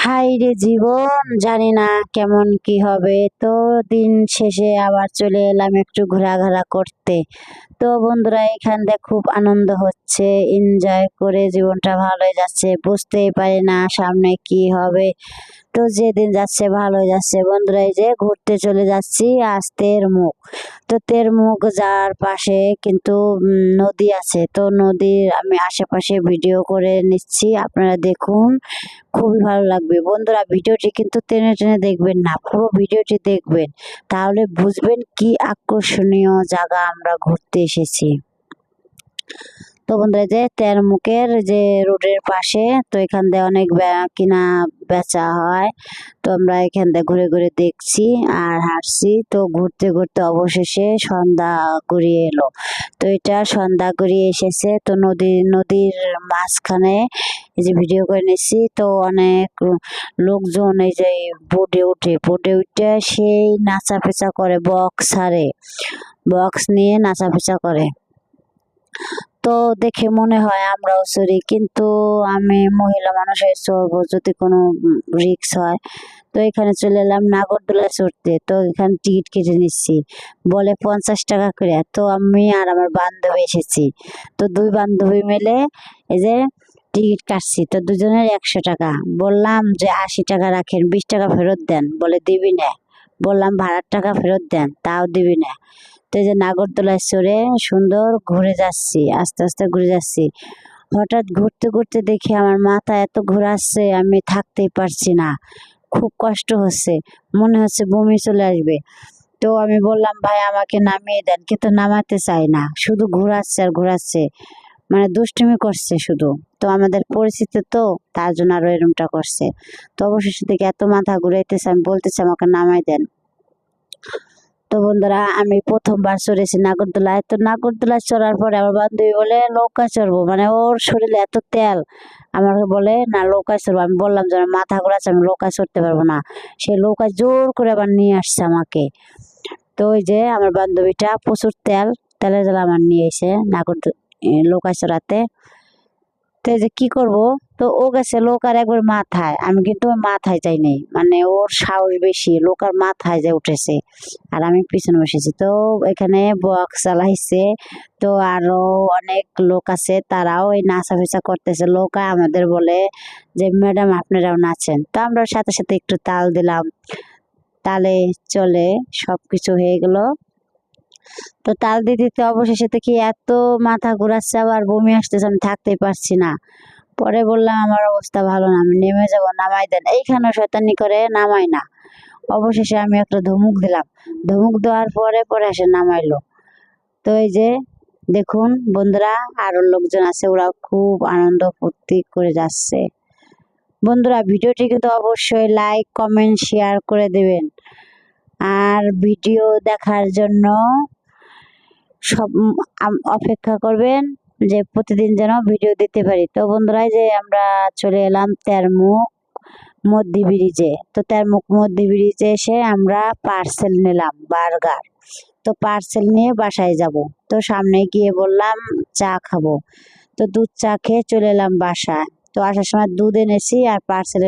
High রে জীবন, জানি না কেমন কি হবে। তো দিন শেষে আবার চলে এলাম একটু ঘোরাঘোরা করতে। তো বন্ধুরা, এখান দিয়ে খুব আনন্দ হচ্ছে, এনজয় করে জীবনটা ভালোই যাচ্ছে, বুঝতেই পারি না সামনে কি হবে। তো যেদিন যাচ্ছে ভালোই যাচ্ছে বন্ধুরা। এই যে ঘুরতে চলে যাচ্ছি আজ তেরমুখ। তো তেরমুখ যাওয়ার পাশে কিন্তু নদী আছে। তো নদীর আমি আশেপাশে ভিডিও করে নিচ্ছি, আপনারা দেখুন, খুবই ভালো লাগবে বন্ধুরা। ভিডিওটি কিন্তু টেনে টেনে দেখবেন না, পুরো ভিডিওটি দেখবেন, তাহলে বুঝবেন কি আকর্ষণীয় জায়গা আমরা ঘুরতে এসেছি। তো বন্ধুরা, যে তেরমুখের যে রোডের পাশে, তো এখান দিয়ে অনেক কিনা বেচা হয়। তো আমরা এখান দিয়ে ঘুরে ঘুরে দেখছি আর হাঁটছি। তো ঘুরতে ঘুরতে অবশেষে সন্ধ্যা গড়িয়ে এলো। তো এটা সন্ধ্যা গড়িয়ে এসেছে। তো নদীর মাঝখানে এই যে ভিডিও করে নিচ্ছি। তো অনেক লোকজন এই যে বোটে উঠে সেই নাচা পেঁচা করে, বক্স নিয়ে নাচা পেঁচা করে। তো দেখে মনে হয় আমরাও চড়ি, কিন্তু আমি মহিলা মানুষের চড়বো যদি কোনো রিক্স হয়। তো এখানে চলে এলাম নাগরদোলায় চড়তে। তো এখানে টিকিট কেটে নিচ্ছি, বলে 50 টাকা করে। তো আমি আর আমার বান্ধবী এসেছি। তো দুই বান্ধবী মিলে এই যে টিকিট কাটছি। তো দুজনের 100 টাকা। বললাম যে 80 টাকা রাখেন, 20 টাকা ফেরত দেন, বলে দিবি না। বললাম ভাড়ার টাকা ফেরত দেন, তাও দিবি না। তো এই যে নাগরদোলায় চড়ে সুন্দর ঘুরে যাচ্ছি, আস্তে আস্তে ঘুরে যাচ্ছি। হঠাৎ ঘুরতে ঘুরতে দেখি আমার মাথা এত ঘোরাচ্ছে, আমি থাকতেই পারছি না, খুব কষ্ট হচ্ছে, মনে হচ্ছে বমি চলে আসবে। তো আমি বললাম ভাই আমাকে নামিয়ে দেন, কিন্তু নামাতে চাই না, শুধু ঘোরাচ্ছে আর ঘোরাচ্ছে, মানে দুষ্টুমি করছে শুধু। তো আমাদের পরিচিত, তো তার জন্য আরো এরমটা করছে। তো অবশেষে দেখে এত মাথা ঘুরাইতেছে, আমি বলতেছি আমাকে নামাই দেন। তো বন্ধুরা, আমি প্রথমবার চড়েছি নাগরদোলায়। তো নাগরদোলায় চড়ার পরে আমার বান্ধবী বলে নৌকায় চড়বো, মানে ওর শরীরে এত তেল, আমাকে বলে না নৌকায় চড়বো। আমি বললাম যে আমার মাথা ঘোরাচ্ছে, আমি নৌকায় চড়তে পারবো না। সে নৌকায় জোর করে আবার নিয়ে আসছে আমাকে। তো ওই যে আমার বান্ধবীটা প্রচুর তেলের জ্বালা আমার নিয়ে এসে নৌকায় চড়াতে। তো এই যে কি করব, তো ও গেছে লোকার একবার মাথায়, আমি কিন্তু ওর মাথায় যাই নাই, মানে ওর সাহস বেশি, লোকার মাথায় যে উঠেছে আর আমি পিছনে বসেছি। তো এখানে বক্স চালাইছে। তো আরো অনেক লোক আছে, তারাও এই নাচা ফেচা করতেছে। লোকা আমাদের বলে যে ম্যাডাম আপনারাও নাচেন। তো আমরা সাথে সাথে একটু তাল দিলাম, তালে চলে সবকিছু হয়ে গেল। তো তাল দিতে দিতে অবশেষে দেখি এত মাথা ঘোরাচ্ছে, আবার বমি আসতেছে, আমি থাকতেই পারছি না। পরে বললাম আমার অবস্থা ভালো না, আমি নেমে যাব, নামাই দেন। এইখানে শয়তানি করে নামাই না। অবশেষে আমি একটা ধমক দিলাম, ধমক দেওয়ার পরে এসে নামাইলো। তো এই যে দেখুন বন্ধুরা, আরো লোকজন আছে, ওরা খুব আনন্দ ফুর্তি করে যাচ্ছে। বন্ধুরা, ভিডিওটি কিন্তু অবশ্যই লাইক কমেন্ট শেয়ার করে দেবেন, আর ভিডিও দেখার জন্য সব অপেক্ষা করবেন, যে প্রতিদিন যেন ভিডিও দিতে পারি। তো বন্ধুরা, যে আমরা চলে এলাম তেরমুখ মধ্যে ব্রিজে। তো তেরমুখ মধ্যে ব্রিজে এসে আমরা পার্সেল নিলাম বার্গার। তো পার্সেল নিয়ে বাসায় যাব। তো সামনে গিয়ে বললাম চা খাবো। তো দুধ চা খেয়ে চলে এলাম বাসায়। তো আসার সময় দুধ এনেছি আর পার্সেল